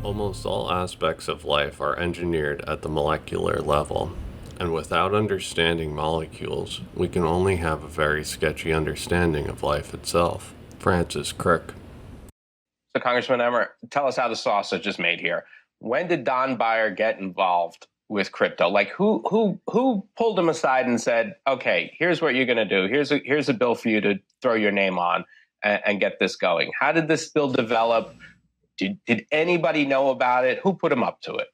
Almost all aspects of life are engineered at the molecular level, and without understanding molecules, we can only have a very sketchy understanding of life itself. Francis Crick. So, Congressman Emmer, tell us how the sausage is made here. When did Don Beyer get involved with crypto? Like, who pulled him aside and said, "Okay, here's what you're going to do. Here's a bill for you to throw your name on and get this going"? How did this bill develop? Did anybody know about it? Who put him up to it?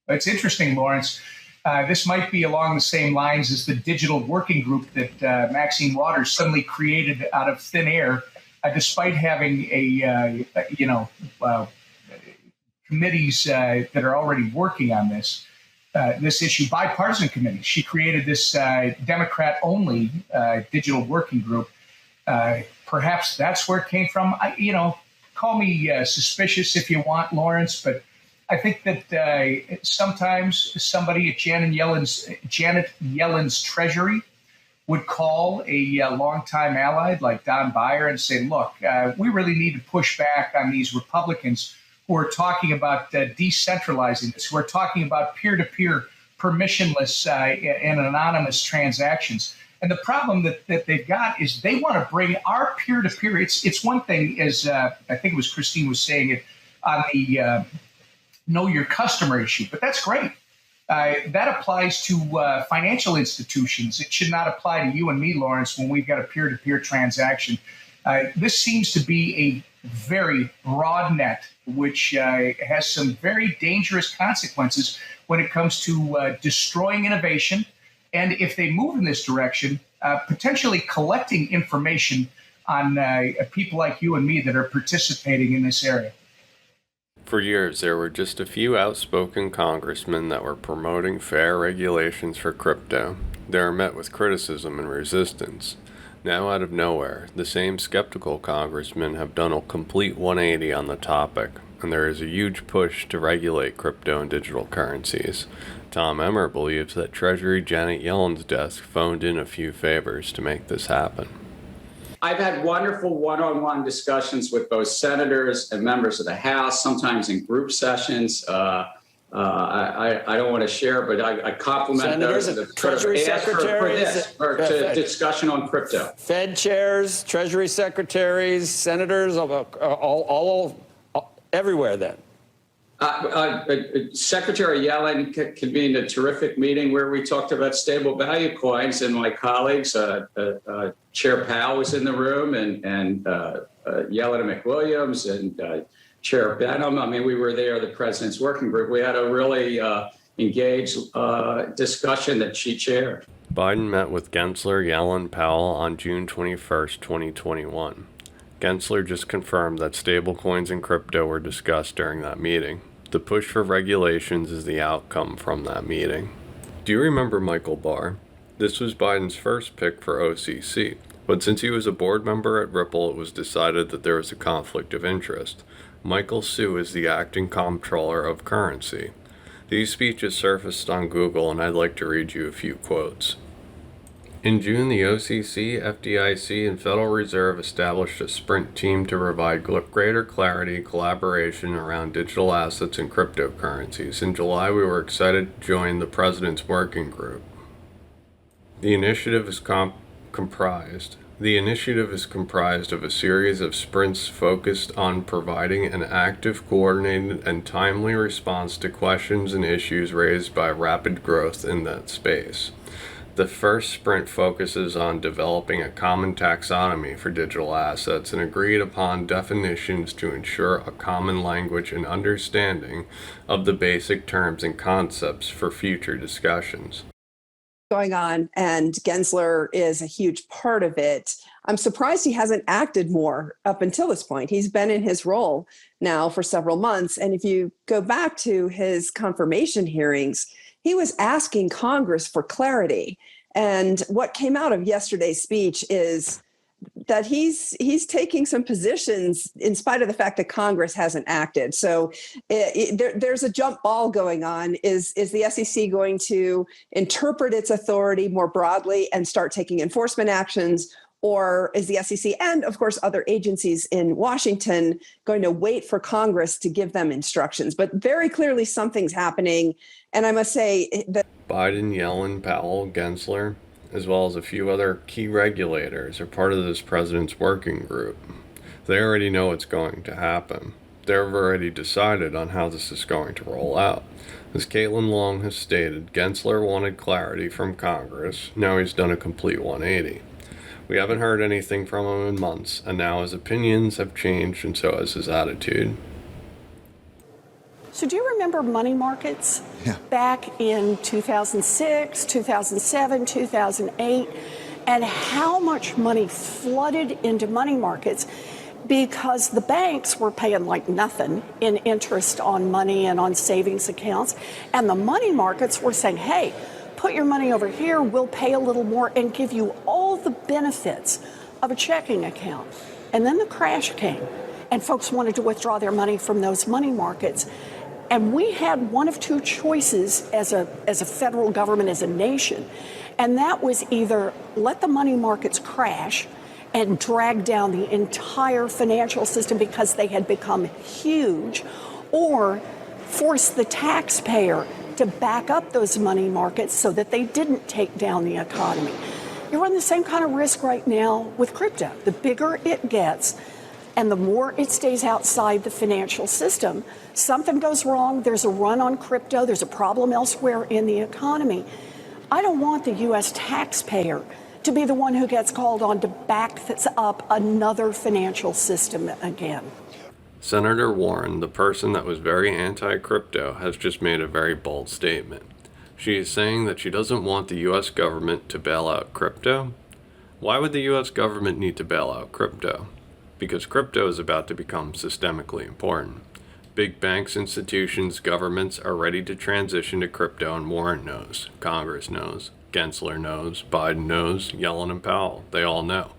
It's interesting, Lawrence. This might be along the same lines as the digital working group that Maxine Waters suddenly created out of thin air, despite having committees that are already working on this issue, bipartisan committees. She created this Democrat-only digital working group. Perhaps that's where it came from. Call me suspicious if you want, Lawrence, but I think that sometimes somebody at Janet Yellen's Treasury would call a longtime ally like Don Beyer and say, look, we really need to push back on these Republicans who are talking about decentralizing this, who are talking about peer-to-peer permissionless and anonymous transactions. And the problem that they've got is they want to bring our peer-to-peer. It's one thing, as I think it was Christine was saying it, on the know your customer issue, but that's great. That applies to financial institutions. It should not apply to you and me, Lawrence, when we've got a peer-to-peer transaction. This seems to be a very broad net, which has some very dangerous consequences when it comes to destroying innovation. And if they move in this direction, potentially collecting information on people like you and me that are participating in this area. For years, there were just a few outspoken congressmen that were promoting fair regulations for crypto. They were met with criticism and resistance. Now, out of nowhere, the same skeptical congressmen have done a complete 180 on the topic, and there is a huge push to regulate crypto and digital currencies. Tom Emmer believes that Treasury Janet Yellen's desk phoned in a few favors to make this happen. I've had wonderful one-on-one discussions with both senators and members of the House, sometimes in group sessions. I don't want to share, but I compliment senators those and that Treasury secretaries for discussion on crypto. Fed chairs, Treasury secretaries, senators, all everywhere then. Secretary Yellen convened a terrific meeting where we talked about stable value coins, and my colleagues, Chair Powell was in the room, and Yellen and McWilliams, and Chair Benham. I mean, we were there, the President's Working Group. We had a really engaged discussion that she chaired. Biden met with Gensler, Yellen, Powell on June 21st, 2021. Gensler just confirmed that stablecoins and crypto were discussed during that meeting. The push for regulations is the outcome from that meeting. Do you remember Michael Barr? This was Biden's first pick for OCC, but since he was a board member at Ripple, it was decided that there was a conflict of interest. Michael Hsu is the acting comptroller of currency. These speeches surfaced on Google, and I'd like to read you a few quotes. In June, the OCC, FDIC, and Federal Reserve established a sprint team to provide greater clarity and collaboration around digital assets and cryptocurrencies. In July, we were excited to join the President's Working Group. The initiative is comprised of a series of sprints focused on providing an active, coordinated, and timely response to questions and issues raised by rapid growth in that space. The first sprint focuses on developing a common taxonomy for digital assets and agreed upon definitions to ensure a common language and understanding of the basic terms and concepts for future discussions. Going on, and Gensler is a huge part of it. I'm surprised he hasn't acted more up until this point. He's been in his role now for several months. And if you go back to his confirmation hearings, he was asking Congress for clarity. And what came out of yesterday's speech is that he's taking some positions in spite of the fact that Congress hasn't acted. So there's a jump ball going on. Is the SEC going to interpret its authority more broadly and start taking enforcement actions? Or is the SEC and, of course, other agencies in Washington going to wait for Congress to give them instructions? But very clearly something's happening. And I must say that Biden, Yellen, Powell, Gensler, as well as a few other key regulators are part of this president's working group. They already know what's going to happen. They've already decided on how this is going to roll out. As Caitlin Long has stated, Gensler wanted clarity from Congress. Now he's done a complete 180. We haven't heard anything from him in months, and now his opinions have changed, and so has his attitude. So do you remember money markets back in 2006, 2007, 2008, and how much money flooded into money markets because the banks were paying like nothing in interest on money and on savings accounts, and the money markets were saying, hey, put your money over here, we'll pay a little more and give you all the benefits of a checking account. And then the crash came, and folks wanted to withdraw their money from those money markets. And we had one of two choices as a federal government, as a nation, and that was either let the money markets crash and drag down the entire financial system because they had become huge, or force the taxpayer to back up those money markets so that they didn't take down the economy. You run the same kind of risk right now with crypto. The bigger it gets and the more it stays outside the financial system, something goes wrong, there's a run on crypto, there's a problem elsewhere in the economy. I don't want the U.S. taxpayer to be the one who gets called on to back up another financial system again. Senator Warren, the person that was very anti-crypto, has just made a very bold statement. She is saying that she doesn't want the U.S. government to bail out crypto. Why would the U.S. government need to bail out crypto? Because crypto is about to become systemically important. Big banks, institutions, governments are ready to transition to crypto, and Warren knows, Congress knows, Gensler knows, Biden knows, Yellen and Powell, they all know.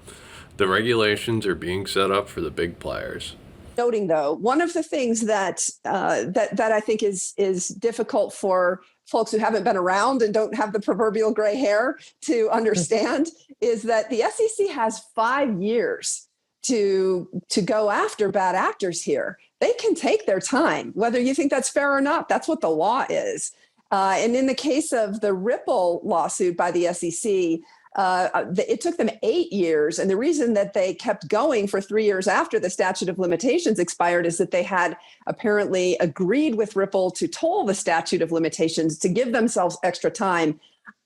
The regulations are being set up for the big players. Noting, though, one of the things that I think is difficult for folks who haven't been around and don't have the proverbial gray hair to understand is that the SEC has 5 years to go after bad actors here. They can take their time, whether you think that's fair or not. That's what the law is. And in the case of the Ripple lawsuit by the SEC, it took them 8 years. And the reason that they kept going for 3 years after the statute of limitations expired is that they had apparently agreed with Ripple to toll the statute of limitations to give themselves extra time.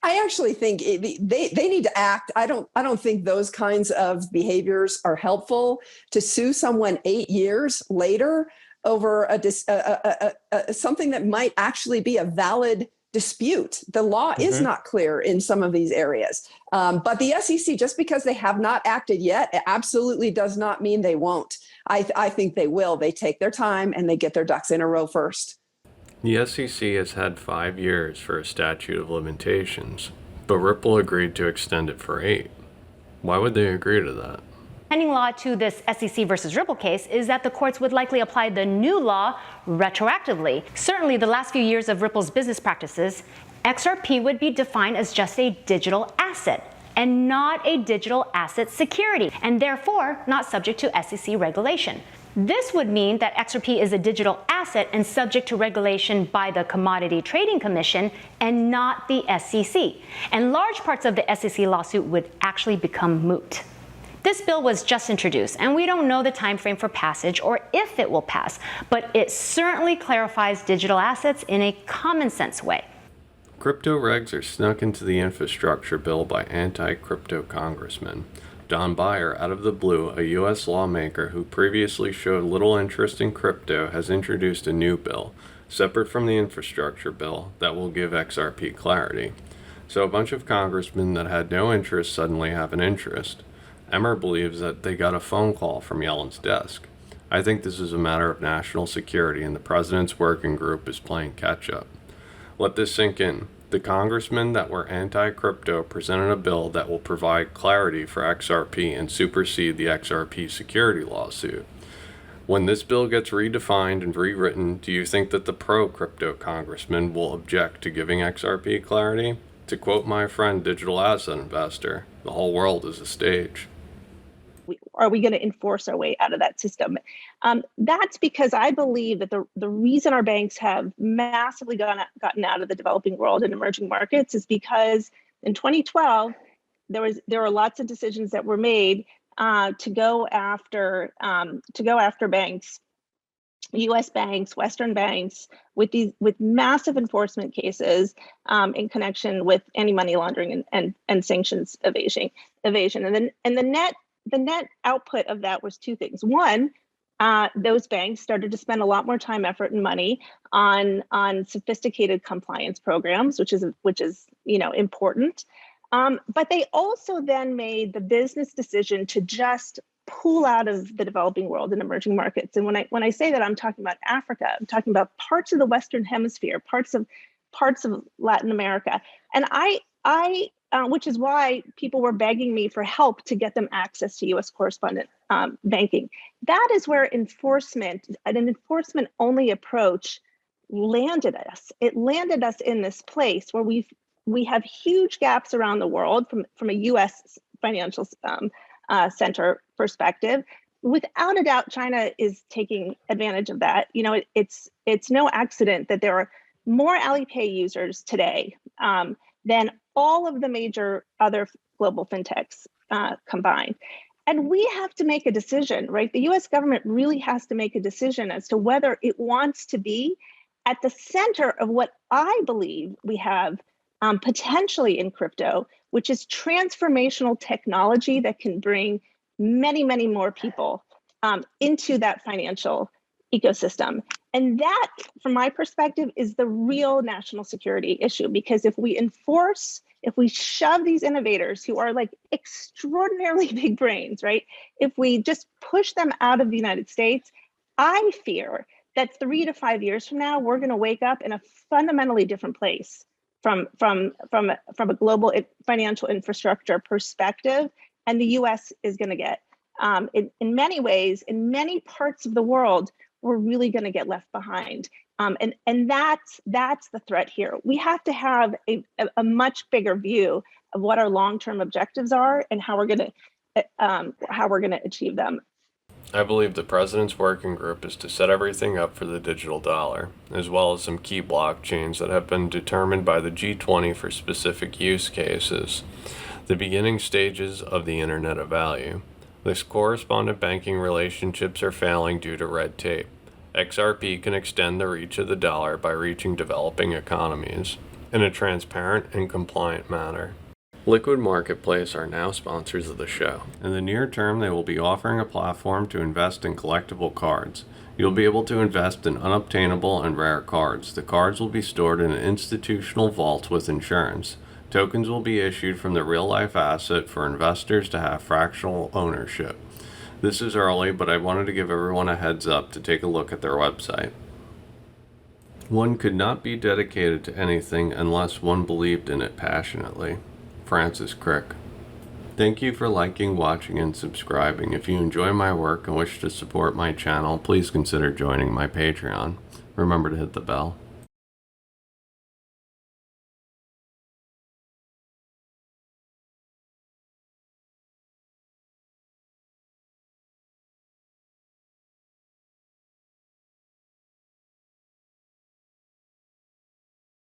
I actually think they need to act. I don't think those kinds of behaviors are helpful. To sue someone 8 years later over something that might actually be a valid dispute. The law is not clear in some of these areas. But the SEC, just because they have not acted yet, it absolutely does not mean they won't. I think they will. They take their time and they get their ducks in a row first. The SEC has had 5 years for a statute of limitations, but Ripple agreed to extend it for 8. Why would they agree to that? Pending law to this SEC versus Ripple case is that the courts would likely apply the new law retroactively. Certainly, the last few years of Ripple's business practices, XRP would be defined as just a digital asset and not a digital asset security, and therefore not subject to SEC regulation. This would mean that XRP is a digital asset and subject to regulation by the Commodity Trading Commission and not the SEC. And large parts of the SEC lawsuit would actually become moot. This bill was just introduced, and we don't know the time frame for passage or if it will pass, but it certainly clarifies digital assets in a common sense way. Crypto regs are snuck into the infrastructure bill by anti-crypto congressmen. Don Beyer, out of the blue, a U.S. lawmaker who previously showed little interest in crypto, has introduced a new bill, separate from the infrastructure bill, that will give XRP clarity. So a bunch of congressmen that had no interest suddenly have an interest. Emmer believes that they got a phone call from Yellen's desk. I think this is a matter of national security, and the president's working group is playing catch-up. Let this sink in. The congressmen that were anti-crypto presented a bill that will provide clarity for XRP and supersede the XRP security lawsuit. When this bill gets redefined and rewritten, do you think that the pro-crypto congressmen will object to giving XRP clarity? To quote my friend Digital Asset Investor, the whole world is a stage. Are we going to enforce our way out of that system? That's because I believe that the reason our banks have massively gotten out of the developing world and emerging markets is because in 2012, there were lots of decisions that were made to go after banks, U.S. banks, Western banks, with massive enforcement cases in connection with anti-money laundering and sanctions evasion. And the net output of that was two things. One, those banks started to spend a lot more time, effort, and money on sophisticated compliance programs, which is important. But they also then made the business decision to just pull out of the developing world and emerging markets. And when I say that, I'm talking about Africa. I'm talking about parts of the Western Hemisphere, parts of Latin America, and which is why people were begging me for help to get them access to U.S. correspondent banking. That is where an enforcement-only approach landed us. It landed us in this place where we have huge gaps around the world from a U.S. financial center perspective. Without a doubt, China is taking advantage of that. It's no accident that there are more Alipay users today than all of the major other global fintechs combined. And we have to make a decision, right? The US government really has to make a decision as to whether it wants to be at the center of what I believe we have potentially in crypto, which is transformational technology that can bring many, many more people into that financial ecosystem. And that, from my perspective, is the real national security issue, because if we shove these innovators who are like extraordinarily big brains, right? If we just push them out of the United States, I fear that 3 to 5 years from now, we're going to wake up in a fundamentally different place from a global financial infrastructure perspective. And the US is going to get, in many ways, in many parts of the world, we're really going to get left behind. And that's the threat here. We have to have a much bigger view of what our long-term objectives are and how we're going to achieve them. I believe the President's working group is to set everything up for the digital dollar, as well as some key blockchains that have been determined by the G20 for specific use cases, the beginning stages of the Internet of Value. These correspondent banking relationships are failing due to red tape. XRP can extend the reach of the dollar by reaching developing economies in a transparent and compliant manner. Liquid Marketplace are now sponsors of the show. In the near term, they will be offering a platform to invest in collectible cards. You'll be able to invest in unobtainable and rare cards. The cards will be stored in an institutional vault with insurance. Tokens will be issued from the real-life asset for investors to have fractional ownership. This is early, but I wanted to give everyone a heads up to take a look at their website. One could not be dedicated to anything unless one believed in it passionately. Francis Crick. Thank you for liking, watching, and subscribing. If you enjoy my work and wish to support my channel, please consider joining my Patreon. Remember to hit the bell.